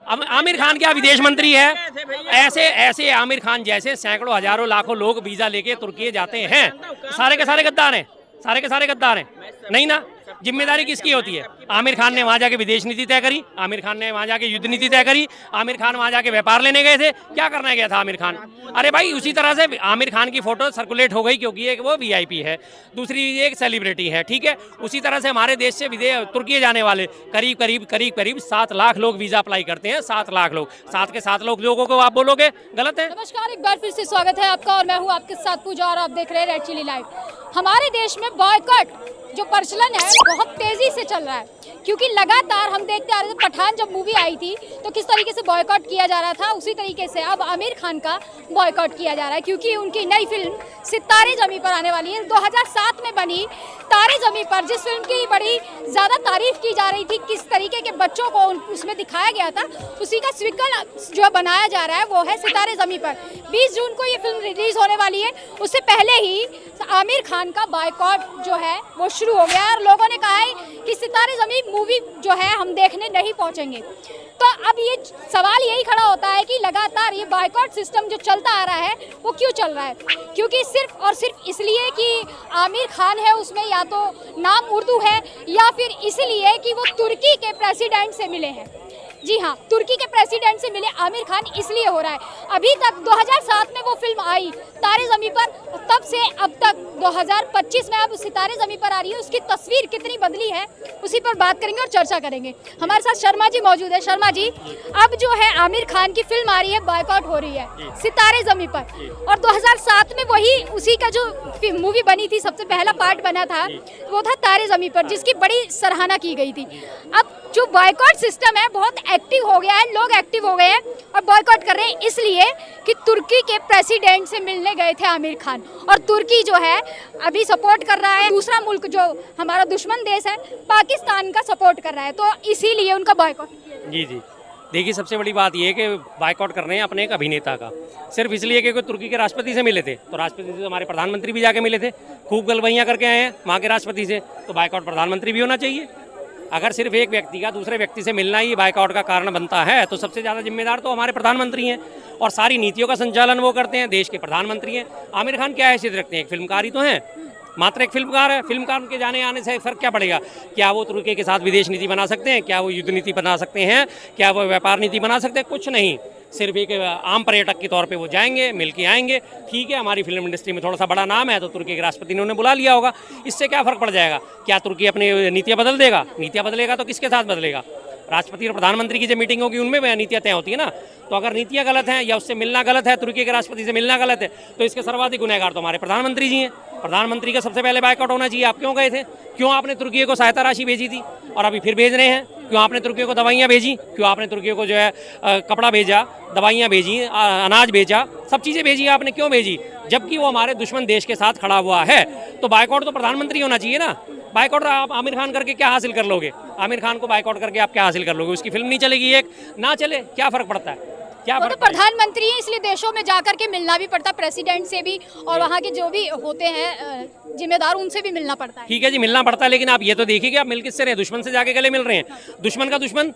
अब आमिर खान क्या विदेश मंत्री है? ऐसे ऐसे आमिर खान जैसे सैकड़ों हजारों लाखों लोग वीजा लेके तुर्की जाते हैं, सारे के सारे गद्दार हैं, सारे के सारे गद्दार हैं। नहीं ना, जिम्मेदारी किसकी होती है? आमिर खान ने वहां जाके विदेश नीति तय करी, आमिर खान ने वहां जाके युद्ध नीति तय करी, आमिर खान वहां जाके व्यापार लेने गए थे। क्या करने गया था आमिर खान? अरे भाई उसी तरह से आमिर खान की फोटो सर्कुलेट हो गई क्योंकि एक वो वीआईपी है, दूसरी एक सेलिब्रिटी है, ठीक है। उसी तरह से हमारे देश से विदेश तुर्की जाने वाले करीब करीब करीब करीब 7 लाख लोग वीजा अप्लाई करते हैं। 7 लाख लोग, 7 के 7 लोगों को आप बोलोगे गलत है? नमस्कार, एक बार फिर से स्वागत है आपका और मैं हूं आपके साथ पूजा और आप देख रहे हैं रेड चिली लाइव। हमारे देश में बॉयकॉट जो प्रचलन है बहुत तेजी से चल रहा है, क्योंकि लगातार हम देखते आ रहे थे पठान जब मूवी आई थी तो किस तरीके से बॉयकॉट किया जा रहा था, उसी तरीके से अब आमिर खान का बॉयकॉट किया जा रहा है, क्योंकि उनकी नई फिल्म सितारे ज़मीं पर आने वाली है। 2007 में बनी तारे ज़मीं पर, जिस फिल्म की बड़ी ज़्यादा तारीफ की जा रही थी, किस तरीके के बच्चों को उसमें दिखाया गया था, उसी का स्वीकल जो बनाया जा रहा है वो है सितारे ज़मीं पर। 20 जून को ये फिल्म रिलीज़ होने वाली है। उससे पहले ही आमिर खान का बॉयकॉट जो है वो शुरू हो गया है और लोगों ने कहा है कि सितारे ज़मीं मूवी जो है हम देखने नहीं पहुंचेंगे। तो अब ये सवाल यही खड़ा होता है कि लगातार ये बॉयकॉट सिस्टम जो चलता आ रहा है वो क्यों चल रहा है? क्योंकि सिर्फ और सिर्फ इसलिए कि आमिर खान है उसमें, या तो नाम उर्दू है, या फिर इसलिए कि वो तुर्की के प्रेसिडेंट से मिले हैं। जी हाँ, तुर्की के प्रेसिडेंट से मिले आमिर खान, इसलिए हो रहा है। अभी तक 2007 में वो फिल्म आई तारे ज़मीं पर, तब से अब तक 2025 में अब सितारे ज़मीं पर आ रही है, उसकी तस्वीर कितनी बदली है उसी पर बात करेंगे और चर्चा करेंगे। हमारे साथ शर्मा जी मौजूद है। शर्मा जी, अब जो है आमिर खान की फिल्म आ रही है, बॉयकॉट हो रही है सितारे ज़मीं पर, और 2007 में वही उसी का जो मूवी बनी थी, सबसे पहला पार्ट बना था वो था तारे ज़मीं पर, जिसकी बड़ी सराहना की गई थी। अब जो बॉयकॉट सिस्टम है बहुत एक्टिव हो गया है, लोग एक्टिव हो गए हैं और बॉयकॉट कर रहे हैं, इसलिए कि तुर्की के प्रेसिडेंट से मिलने गए थे आमिर खान, और तुर्की जो है अभी सपोर्ट कर रहा है दूसरा मुल्क जो हमारा दुश्मन देश है पाकिस्तान का सपोर्ट कर रहा है, तो इसीलिए उनका बॉयकॉट। जी जी, देखिए सबसे बड़ी बात यह है कि बाइकआउट कर रहे हैं अपने एक अभिनेता का, सिर्फ इसलिए कि कोई तुर्की के राष्ट्रपति से मिले थे, तो राष्ट्रपति से हमारे प्रधानमंत्री भी जाके मिले थे, खूब गलबैयाँ करके आए हैं वहाँ के राष्ट्रपति से, तो बाइकआउट प्रधानमंत्री भी होना चाहिए। अगर सिर्फ एक व्यक्ति का दूसरे व्यक्ति से मिलना ही बाइकआउट का कारण बनता है तो सबसे ज़्यादा जिम्मेदार तो हमारे प्रधानमंत्री हैं, और सारी नीतियों का संचालन वो करते हैं, देश के प्रधानमंत्री हैं। आमिर खान क्या हैसियत रखते हैं? एक फिल्मकार ही तो हैं, मात्र एक फिल्मकार है। फिल्मकार के जाने आने से फ़र्क क्या पड़ेगा? क्या वो तुर्की के साथ विदेश नीति बना सकते हैं? क्या वो युद्ध नीति बना सकते हैं? क्या वो व्यापार नीति बना सकते हैं? कुछ नहीं, सिर्फ एक आम पर्यटक के तौर पे वो जाएंगे, मिल के आएंगे। ठीक है, हमारी फिल्म इंडस्ट्री में थोड़ा सा बड़ा नाम है तो तुर्की के राष्ट्रपति ने उन्हें बुला लिया होगा, इससे क्या फ़र्क पड़ जाएगा? क्या तुर्की अपनी नीतियाँ बदल देगा? नीतियाँ बदलेगा तो किसके साथ बदलेगा? राष्ट्रपति और प्रधानमंत्री की जो मीटिंग होगी उनमें नीतियाँ तय होती है ना। तो अगर नीतियाँ गलत हैं या उससे मिलना गलत है, तुर्की के राष्ट्रपति से मिलना गलत है, तो इसके सर्वाधिक गुनहगार तो हमारे प्रधानमंत्री जी हैं। प्रधानमंत्री का सबसे पहले बाइकआउट होना चाहिए। आप क्यों गए थे? क्यों आपने तुर्की को सहायता राशि भेजी थी और अभी फिर भेज रहे हैं? क्यों आपने तुर्की को दवाइयाँ भेजी? क्यों आपने तुर्की को जो है कपड़ा भेजा, दवाइयाँ भेजी, अनाज भेजा, सब चीज़ें भेजी? आपने क्यों भेजी? जबकि वो हमारे दुश्मन देश के साथ खड़ा हुआ है, तो बाइकआउट तो प्रधानमंत्री होना चाहिए ना। बाइकआउट आप आमिर खान करके क्या हासिल कर लोगे? आमिर खान को बाइकआउट करके आप क्या हासिल कर लोगे? उसकी फिल्म नहीं चलेगी, एक ना चले, क्या फ़र्क पड़ता है? क्या तो प्रधानमंत्री है, इसलिए देशों में जाकर के मिलना भी पड़ता है प्रेसिडेंट से भी, और वहाँ के जो भी होते हैं जिम्मेदार उनसे भी मिलना पड़ता है। ठीक है जी, मिलना पड़ता है, लेकिन आप ये तो देखिए कि आप मिल किससे रहे? दुश्मन से जाके गले मिल रहे हैं। दुश्मन का दुश्मन,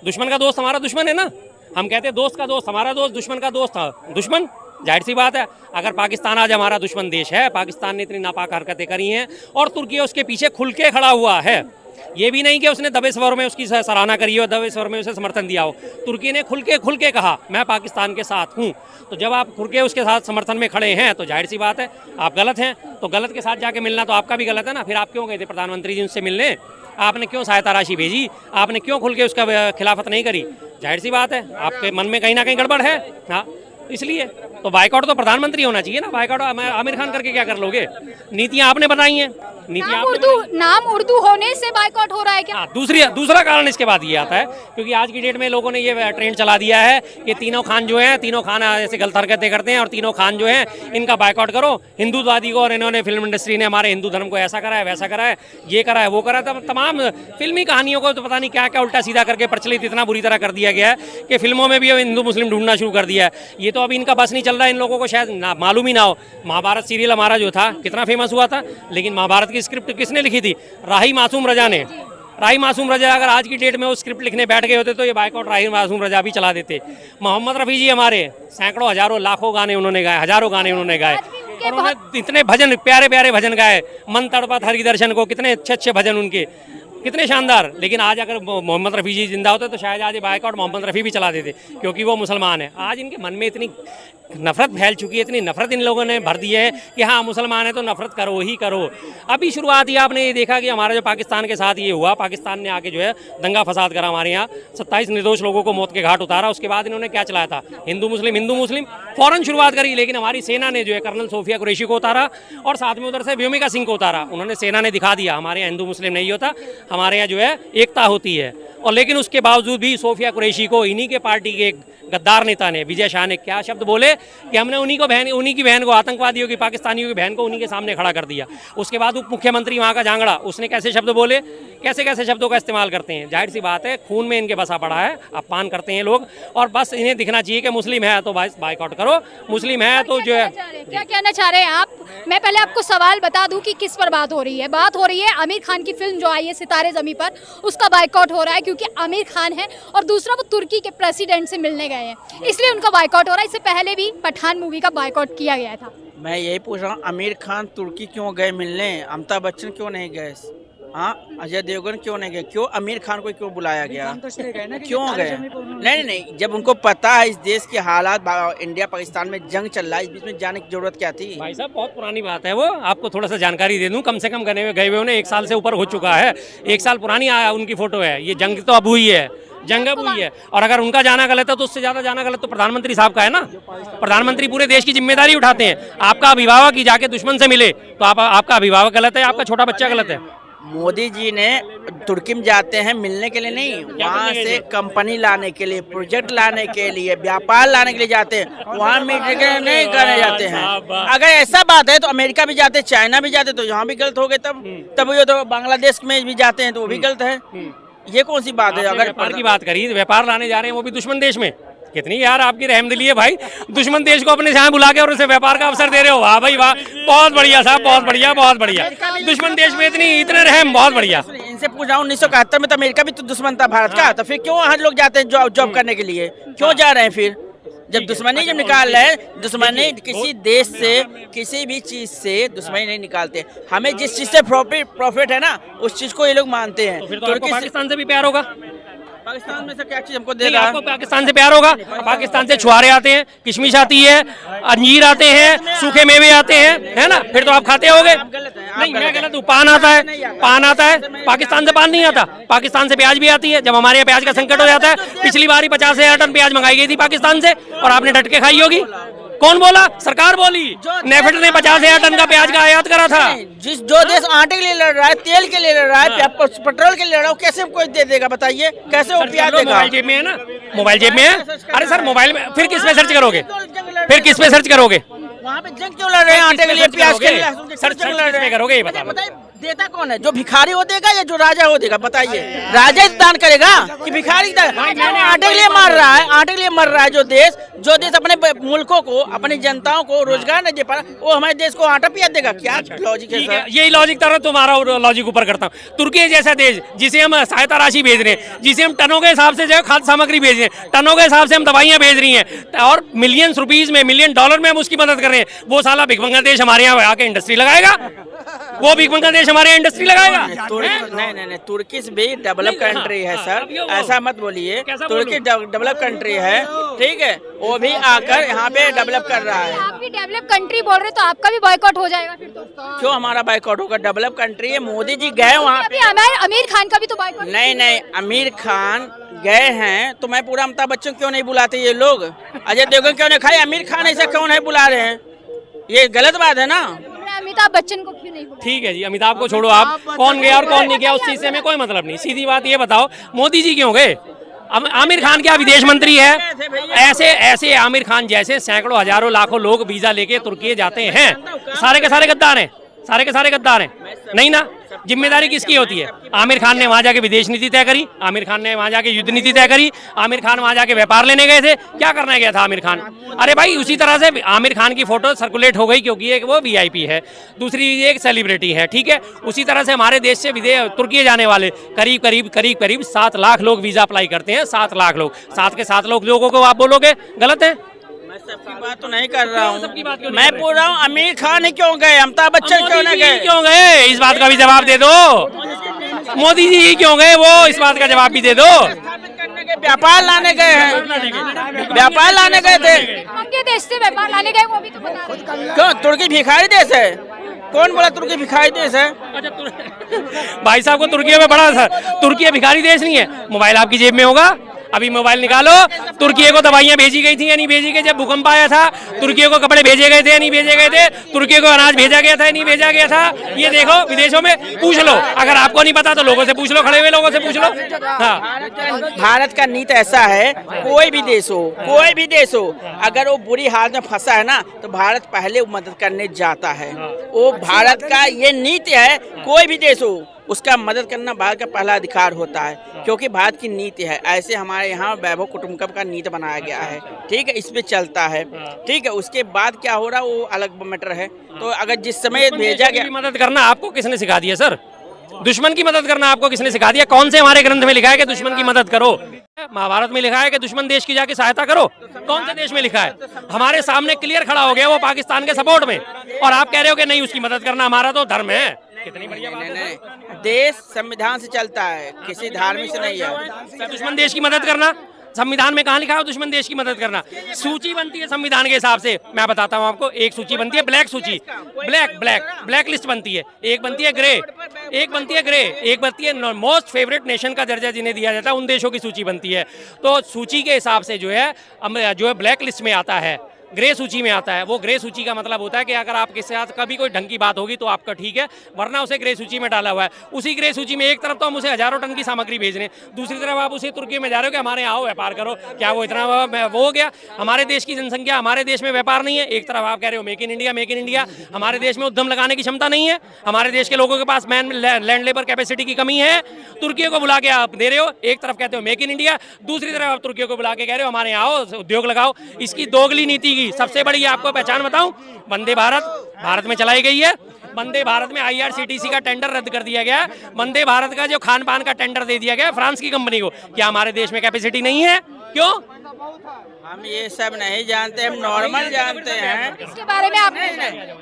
दुश्मन का दोस्त हमारा दुश्मन है ना। हम कहते हैं दोस्त का दोस्त हमारा दोस्त, दुश्मन का दोस्त था दुश्मन। जाहिर सी बात है, अगर पाकिस्तान आज हमारा दुश्मन देश है, पाकिस्तान ने इतनी नापाक हरकतें करी हैं और तुर्की उसके पीछे खुल के खड़ा हुआ है, ये भी नहीं कि उसने दबे स्वर में उसकी सराहना करी हो, दबे स्वर में उसे समर्थन दिया हो। तुर्की ने खुल के कहा मैं पाकिस्तान के साथ हूँ। तो जब आप खुल के उसके साथ समर्थन में खड़े हैं तो जाहिर सी बात है आप गलत हैं। तो गलत के साथ जाके मिलना तो आपका भी गलत है ना। फिर आप क्यों गए थे प्रधानमंत्री जी उनसे मिलने? आपने क्यों सहायता राशि भेजी? आपने क्यों खुल के उसका खिलाफत नहीं करी? जाहिर सी बात है आपके मन में कहीं ना कहीं गड़बड़ है। हाँ, इसलिए तो बाइकआउट तो प्रधानमंत्री होना चाहिए ना। बाइकआउट आमिर खान करके क्या कर लोगे? नीतियाँ आपने बताई हैं, नाम उर्दू होने से बाइकआउट हो रहा है क्या? दूसरा कारण इसके बाद ये आता है क्योंकि आज की डेट में लोगों ने ये ट्रेंड चला दिया है कि तीनों खान जो हैं, तीनों खान ऐसे गलत हरकतें करते हैं और तीनों खान जो हैं इनका बाइकआउट करो। हिंदुत्ववादी को, और इन्होंने फिल्म इंडस्ट्री ने हमारे हिंदू धर्म को ऐसा करा है, वैसा करा है, ये करा है, वो करा है। तमाम फिल्मी कहानियों को तो पता नहीं क्या क्या उल्टा सीधा करके प्रचलित इतना बुरी तरह कर दिया गया है कि फिल्मों में भी अब हिंदू मुस्लिम ढूंढना शुरू कर दिया है। ये तो अभी इनका बस नहीं चल रहा है, इन लोगों को शायद मालूम ही ना हो। महाभारत सीरियल हमारा जो था कितना फेमस हुआ था, लेकिन महाभारत की स्क्रिप्ट किसने लिखी थी? राही मासूम रजा ने। राही मासूम रजा अगर आज की डेट में वो स्क्रिप्ट लिखने बैठ गए होते तो ये बाइकआउट राही मासूम रजा भी चला देते। मोहम्मद रफ़ी जी हमारे सैकड़ों हजारों लाखों गाने उन्होंने गाए, हजारों गाने उन्होंने गाए, और उन्होंने इतने भजन प्यारे प्यारे भजन गाए, मन तड़पा हरि दर्शन को, कितने अच्छे अच्छे भजन उनके, कितने शानदार। लेकिन आज अगर मोहम्मद रफ़ी जी जिंदा होते तो शायद आज ये बाइकआउट मोहम्मद रफ़ी भी चला देते, क्योंकि वो मुसलमान है। आज इनके मन में इतनी नफरत फैल चुकी है, इतनी नफरत इन लोगों ने भर दी है कि हाँ मुसलमान है तो नफरत करो ही करो। अभी शुरुआत ही आपने ये देखा कि हमारा जो पाकिस्तान के साथ ये हुआ, पाकिस्तान ने आके जो है दंगा फसाद करा हमारे यहाँ, 27 निर्दोष लोगों को मौत के घाट उतारा। उसके बाद इन्होंने क्या चलाया था, हिंदू मुस्लिम फौरन शुरुआत करी। लेकिन हमारी सेना ने जो है कर्नल सोफिया कुरैशी को उतारा और साथ में उधर से व्योमिका सिंह को उतारा। उन्होंने सेना ने दिखा दिया हमारे यहाँ हिंदू मुस्लिम नहीं होता, हमारे यहाँ जो है एकता होती है। और लेकिन उसके बावजूद भी सोफिया कुरैशी को इन्हीं के पार्टी के गद्दार नेता ने, विजय शाह ने क्या शब्द बोले कि हमने उन्हीं की बहन को, आतंकवादियों की, पाकिस्तानियों की बहन को उन्हीं के सामने खड़ा कर दिया। उसके बाद उप मुख्यमंत्री वहाँ का जांगड़ा, उसने कैसे शब्द बोले, कैसे कैसे शब्दों का इस्तेमाल करते हैं। जाहिर सी बात है खून में इनके बसा पड़ा है, अपमान करते हैं लोग, और बस इन्हें दिखना चाहिए कि मुस्लिम है तो बाइकआउट करो, मुस्लिम है तो जो है। क्या कहना चाह रहे हैं आप? मैं पहले आपको सवाल बता दूं कि किस पर बात हो रही है। बात हो रही है आमिर खान की फिल्म जो आई है सितारे ज़मीं पर, उसका बाइकआउट हो रहा है क्योंकि आमिर खान है, और दूसरा वो तुर्की के प्रेसिडेंट से मिलने गए हैं, इसलिए उनका बाइकआउट हो रहा है। इससे पहले भी पठान मूवी का बाइकआउट किया गया था। मैं यही पूछ रहा हूँ, आमिर खान तुर्की क्यों गए मिलने, अमिताभ बच्चन क्यों नहीं गए, हाँ अजय देवगन क्यों नहीं गए, क्यों आमिर खान को क्यों बुलाया गया, क्यों गए? नहीं, जब उनको पता है इस देश के हालात, इंडिया पाकिस्तान में जंग चल रहा है, इस बीच में जाने की जरूरत क्या थी? भाई साहब बहुत पुरानी बात है वो, आपको थोड़ा सा जानकारी दे दूं, कम से कम गए हुए उन्हें 1 साल से ऊपर हो चुका है, 1 साल पुरानी उनकी फोटो है। ये जंग तो अब हुई है, जंग अब हुई है, और अगर उनका जाना गलत है तो उससे ज्यादा जाना गलत तो प्रधानमंत्री साहब का है ना। प्रधानमंत्री पूरे देश की जिम्मेदारी उठाते हैं। आपका अभिभावक ही जाके दुश्मन से मिले तो आपका अभिभावक गलत है, आपका छोटा बच्चा गलत है। मोदी जी ने तुर्की में जाते हैं मिलने के लिए नहीं, वहाँ से कंपनी लाने के लिए, प्रोजेक्ट लाने के लिए, व्यापार लाने के लिए जाते हैं, वहाँ मीटिंग नहीं करने जाते हैं। अगर ऐसा बात है तो अमेरिका भी जाते, चाइना भी जाते, तो यहाँ भी गलत हो गए। तब ये तो बांग्लादेश में भी जाते हैं तो वो भी गलत है। ये कौन सी बात है? अगर व्यापार की बात करी, व्यापार लाने जा रहे हैं वो भी दुश्मन देश में, कितनी यार आपकी रहमदिली है भाई, दुश्मन देश को अपने यहाँ बुला के और उसे व्यापार का अवसर दे रहे हो। वाह भाई वाह, बहुत बढ़िया साहब, बहुत बढ़िया, बहुत बढ़िया। दुश्मन देश में इतने रहम, बहुत बढ़िया। इनसे पूछा 1971 में तो अमेरिका भी तो दुश्मन था भारत का, तो फिर क्यों वहाँ लोग जाते हैं जॉब करने के लिए, क्यों जा रहे हैं? फिर जब दुश्मनी जब निकाल रहे हैं, दुश्मनी किसी देश से, किसी भी चीज से दुश्मनी नहीं निकालते। हमें जिस चीज से प्रॉफिट है ना, उस चीज को ये लोग मानते हैं। तो फिर तो आपको पाकिस्तान से भी प्यार होगा। पाकिस्तान में से क्या चीज हमको दे रहा है? आपको पाकिस्तान से प्यार होगा। पाकिस्तान से छुआरे आते हैं, किशमिश आती है, अंजीर आते हैं, सूखे मेवे आते हैं, है ना, फिर तो आप खाते होगे। नहीं मैं गलत हूँ, पान आता है, पान आता है, पाकिस्तान से पान नहीं आता, पाकिस्तान से प्याज भी आती है। जब हमारे यहाँ प्याज का संकट हो जाता है, पिछली बार ही 50,000 टन प्याज मंगाई गई थी पाकिस्तान से, और आपने डट के खाई होगी। कौन बोला? सरकार बोली। नेफेड ने 50,000 टन का प्याज का आयात करा था। जो देश आटे के लिए लड़ रहा है, तेल के लिए लड़ रहा है, पेट्रोल के लिए लड़ रहा है, कैसे कोई दे देगा बताइए? कैसे वो प्याज देगा? मोबाइल जेब में है ना, मोबाइल जेब में है। अरे सर मोबाइल में फिर किस पे सर्च करोगे, फिर किस पे सर्च करोगे? वहाँ पे जंग क्यों लड़ रहे हैं आटे के लिए, प्याज के लिए? सर्च किस पे करोगे ये बताइए? देता कौन है? जो भिखारी हो देगा या जो राजा हो देगा? बताइए। राजा दान करेगा कि भिखारी? आटे के लिए मार रहा है, आटे के लिए मर रहा है जो देश अपने मुल्कों को, अपनी जनताओं को रोजगार नहीं दे पा रहा, वो हमारे देश को आटा पिया देगा? क्या लॉजिक है सर? यही लॉजिक तरह तुम्हारा लॉजिक ऊपर करता हूँ। तुर्की जैसा देश जिसे हम सहायता राशि भेज रहे हैं, जिसे हम टनों के हिसाब से जो है खाद्य सामग्री भेज रहे हैं, टनों के हिसाब से हम दवाइयाँ भेज रही हैं, और मिलियन रुपीज में, मिलियन डॉलर में हम उसकी मदद कर रहे हैं, वो साला भिखमंगा देश हमारे यहाँ आके इंडस्ट्री लगाएगा? वो भिखमंगा देश हमारे यहाँ इंडस्ट्री लगाएगा? नहीं, तुर्की भी डेवलप कंट्री है सर, ऐसा मत बोलिए। तुर्की डेवलप कंट्री है, ठीक है, वो भी आकर यहाँ पे डेवलप कर रहा है। आप भी डेवलप कंट्री बोल रहे, तो आपका भी बॉयकॉट हो जाएगा फिर तो? क्यों हमारा बॉयकॉट होगा? डेवलप कंट्री है, मोदी जी गए वहाँ पे। आमिर खान का भी तो बॉयकॉट? नहीं, आमिर खान गए हैं तो मैं पूरा अमिताभ बच्चन क्यों नहीं बुलाते ये लोग? अजय देवगन क्यों नहीं खाए? आमिर खान ऐसा क्यों नहीं बुला रहे हैं? ये गलत बात है ना। अमिताभ बच्चन को क्यों नहीं बुलाया? ठीक है जी, अमिताभ को छोड़ो, आप कौन गया और कौन नहीं गया उस चीज से हमें कोई मतलब नहीं। सीधी बात ये बताओ, मोदी जी क्यों गए? आमिर खान क्या विदेश मंत्री है? ऐसे आमिर खान जैसे सैकड़ों हजारों लाखों लोग वीजा लेके तुर्की जाते हैं, सारे के सारे गद्दार हैं, सारे के सारे गद्दार हैं। नहीं ना, जिम्मेदारी किसकी होती है? आमिर खान ने वहाँ जाके विदेश नीति तय करी, आमिर खान ने वहाँ जाके युद्ध नीति तय करी, आमिर खान वहाँ जाके व्यापार लेने गए थे। क्या करने गया था आमिर खान? अरे भाई उसी तरह से आमिर खान की फोटो सर्कुलेट हो गई क्योंकि एक वो वीआईपी है, दूसरी एक सेलिब्रिटी है, ठीक है। उसी तरह से हमारे देश से तुर्की जाने वाले करीब 7 लाख लोग वीजा अप्लाई करते हैं। 7 लाख लोग, 7 के 7 लोगों को आप बोलोगे गलत है? मैं सबकी बात तो नहीं कर रहा सबकी बात क्यों हूँ, नहीं मैं कर पूछ रहा हूँ आमिर खान क्यों गए, अमिताभ बच्चन क्यों न गए? क्यों गए, इस बात का भी जवाब दे दो। मोदी जी ही क्यों गए, वो इस बात का जवाब भी दे दो। व्यापार लाने गए हैं, व्यापार लाने गए थे। के देश से व्यापार लाने गए, वो भी तो बता रहे हैं। क्यों तुर्की भिखारी देश है? कौन बोला तुर्की भिखारी देश है? भाई साहब को तुर्की में बड़ा सर, तुर्की भिखारी देश नहीं है। मोबाइल आपकी जेब में होगा, अभी मोबाइल निकालो। तुर्की को दवाइयां भेजी गई थी या नहीं भेजी गई? जब भूकंप आया था तुर्की को कपड़े भेजे गए थे या नहीं भेजे गए थे? तुर्की को अनाज भेजा गया था या नहीं भेजा गया था? ये देखो विदेशों में पूछ लो, अगर आपको नहीं पता तो लोगों से पूछ लो, खड़े हुए लोगों से पूछ लो। हाँ, भारत का नीति ऐसा है, कोई भी देश हो, अगर वो बुरी हालत में फंसा है ना तो भारत पहले मदद करने जाता है। वो भारत का ये नीति है, कोई भी देश हो उसका मदद करना भारत का पहला अधिकार होता है, क्योंकि भारत की नीति है। ऐसे हमारे यहाँ वैभव कुटुंबकम का नीति बनाया गया है, ठीक है, इस पे चलता है, ठीक है। उसके बाद क्या हो रहा है वो अलग मैटर है। तो अगर जिस समय भेजा गया, मदद करना आपको किसने सिखा दिया सर? दुश्मन की मदद करना आपको किसने सिखा दिया? कौन से हमारे ग्रंथ में लिखा है कि दुश्मन की मदद करो? महाभारत में लिखा है कि दुश्मन देश की जाके सहायता करो? कौन से देश में लिखा है? हमारे सामने क्लियर खड़ा हो गया वो पाकिस्तान के सपोर्ट में, और आप कह रहे हो कि नहीं उसकी मदद करना हमारा तो धर्म है। कितनी बढ़िया बात है। देश संविधान से चलता है, किसी धार्मिक से नहीं है। दुश्मन देश की मदद करना संविधान में कहाँ लिखा है? दुश्मन देश की मदद करना सूची बनती है संविधान के हिसाब से। मैं बताता हूँ आपको, एक सूची बनती है ब्लैक सूची, ब्लैक लिस्ट बनती है, एक बनती है ग्रे, एक बनती है मोस्ट फेवरेट नेशन का दर्जा जिन्हें दिया जाता है, उन देशों की सूची बनती है। तो सूची के हिसाब से जो है ब्लैक लिस्ट में आता है, ग्रे सूची में आता है। वो ग्रे सूची का मतलब होता है कि अगर आपके साथ कभी कोई ढंग की बात होगी तो आपका ठीक है, वरना उसे ग्रे सूची में डाला हुआ है। उसी ग्रे सूची में एक तरफ तो हम उसे हजारों टन की सामग्री भेज रहे हैं, दूसरी तरफ आप उसे तुर्की में जा रहे हो कि हमारे यहाँ आओ व्यापार करो। क्या वो इतना वो हो गया? हमारे देश की जनसंख्या, हमारे देश में व्यापार नहीं है। एक तरफ आप कह रहे हो मेक इन इंडिया, हमारे देश में उद्यम लगाने की क्षमता नहीं है, हमारे देश के लोगों के पास लैंड लेबर कैपेसिटी की कमी है। तुर्की को बुला के आप दे रहे हो, एक तरफ कहते हो मेक इन इंडिया, दूसरी तरफ आप तुर्की को बुला के कह रहे हो हमारे यहाँ आओ उद्योग लगाओ। इसकी दोगली नीति की सबसे बड़ी आपको पहचान बताऊं, वंदे भारत में चलाई गई है। वंदे भारत में IRCTC का टेंडर रद्द कर दिया गया। वंदे भारत का जो खान पान का टेंडर दे दिया गया फ्रांस की कंपनी को। क्या हमारे देश में कैपेसिटी नहीं है? क्यों? हम ये सब नहीं जानते, हम नॉर्मल जानते हैं। इसके बारे में आप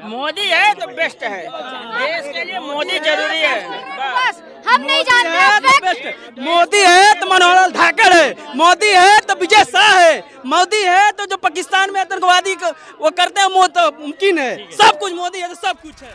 मोदी है तो बेस्ट है, देश के लिए मोदी जरूरी है। बस हम नहीं जानते। मोदी है तो मनोहर धाकड़ है, मोदी है तो विजय शाह है, मोदी है तो जो पाकिस्तान में आतंकवादी वो करते हैं वो तो मुमकिन है। सब कुछ मोदी है तो सब कुछ है।